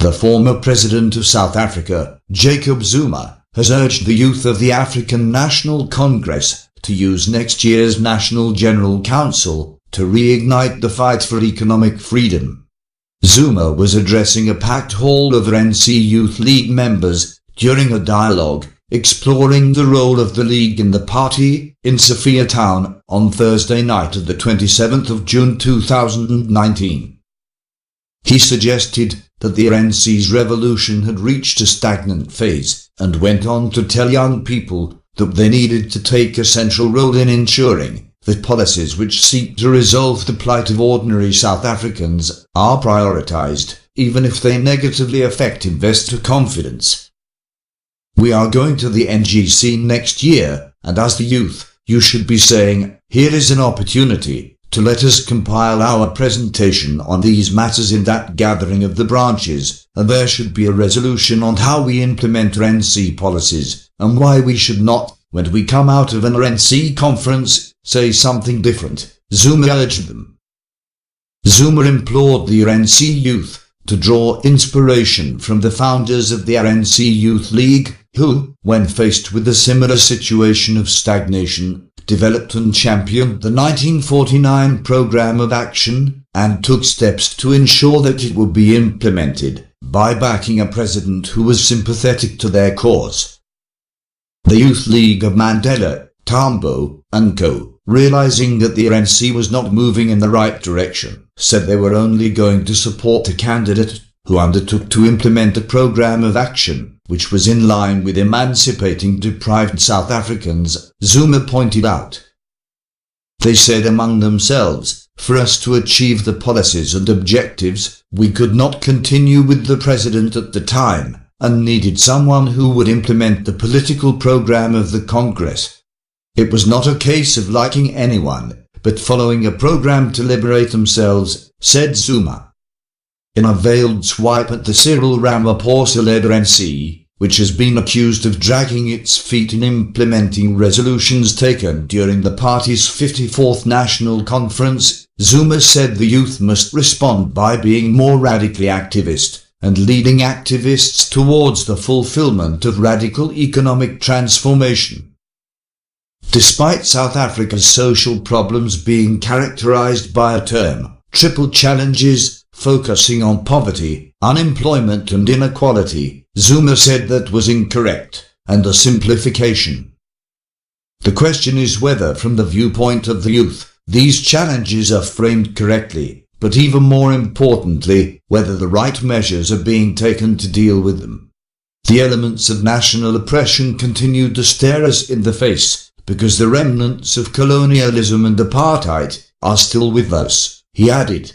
The former president of South Africa, Jacob Zuma, has urged the youth of the African National Congress to use next year's National General Council to reignite the fight for economic freedom. Zuma was addressing a packed hall of RNC Youth League members during a dialogue exploring the role of the League in the party in Sophiatown on Thursday night of the 27th of June 2019. He suggested that the RNC's revolution had reached a stagnant phase and went on to tell young people that they needed to take a central role in ensuring that policies which seek to resolve the plight of ordinary South Africans are prioritized, even if they negatively affect investor confidence. We are going to the NGC next year, and as the youth, you should be saying, here is an opportunity to let us compile our presentation on these matters in that gathering of the branches, and there should be a resolution on how we implement RNC policies, and why we should not, when we come out of an RNC conference, say something different, Zuma urged them. Zuma implored the RNC youth to draw inspiration from the founders of the RNC Youth League, who, when faced with a similar situation of stagnation, developed and championed the 1949 Programme of Action and took steps to ensure that it would be implemented by backing a president who was sympathetic to their cause. The Youth League of Mandela, Tambo, and Co., realizing that the RNC was not moving in the right direction, said they were only going to support a candidate who undertook to implement a programme of action which was in line with emancipating deprived South Africans, Zuma pointed out. They said among themselves, for us to achieve the policies and objectives, we could not continue with the president at the time, and needed someone who would implement the political programme of the Congress. It was not a case of liking anyone, but following a programme to liberate themselves, said Zuma. In a veiled swipe at the Cyril Ramaphosa-led RNC, which has been accused of dragging its feet in implementing resolutions taken during the party's 54th National Conference, Zuma said the youth must respond by being more radically activist and leading activists towards the fulfillment of radical economic transformation. Despite South Africa's social problems being characterized by a term, triple challenges, focusing on poverty, unemployment and inequality, Zuma said that was incorrect, and a simplification. The question is whether, from the viewpoint of the youth, these challenges are framed correctly, but even more importantly, whether the right measures are being taken to deal with them. The elements of national oppression continue to stare us in the face, because the remnants of colonialism and apartheid are still with us, he added.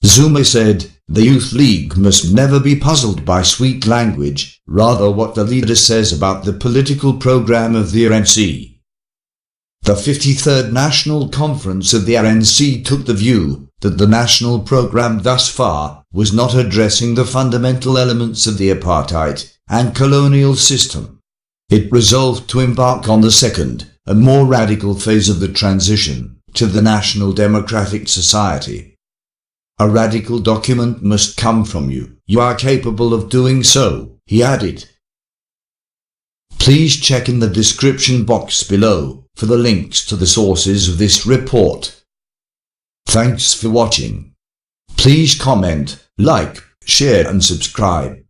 Zuma said, the Youth League must never be puzzled by sweet language, rather what the leader says about the political programme of the RNC. The 53rd National Conference of the RNC took the view that the national programme thus far was not addressing the fundamental elements of the apartheid and colonial system. It resolved to embark on the second, and more radical phase of the transition to the National Democratic Society. A radical document must come from you. You are capable of doing so, he added. Please check in the description box below for the links to the sources of this report. Thanks for watching. Please comment, like, share and subscribe.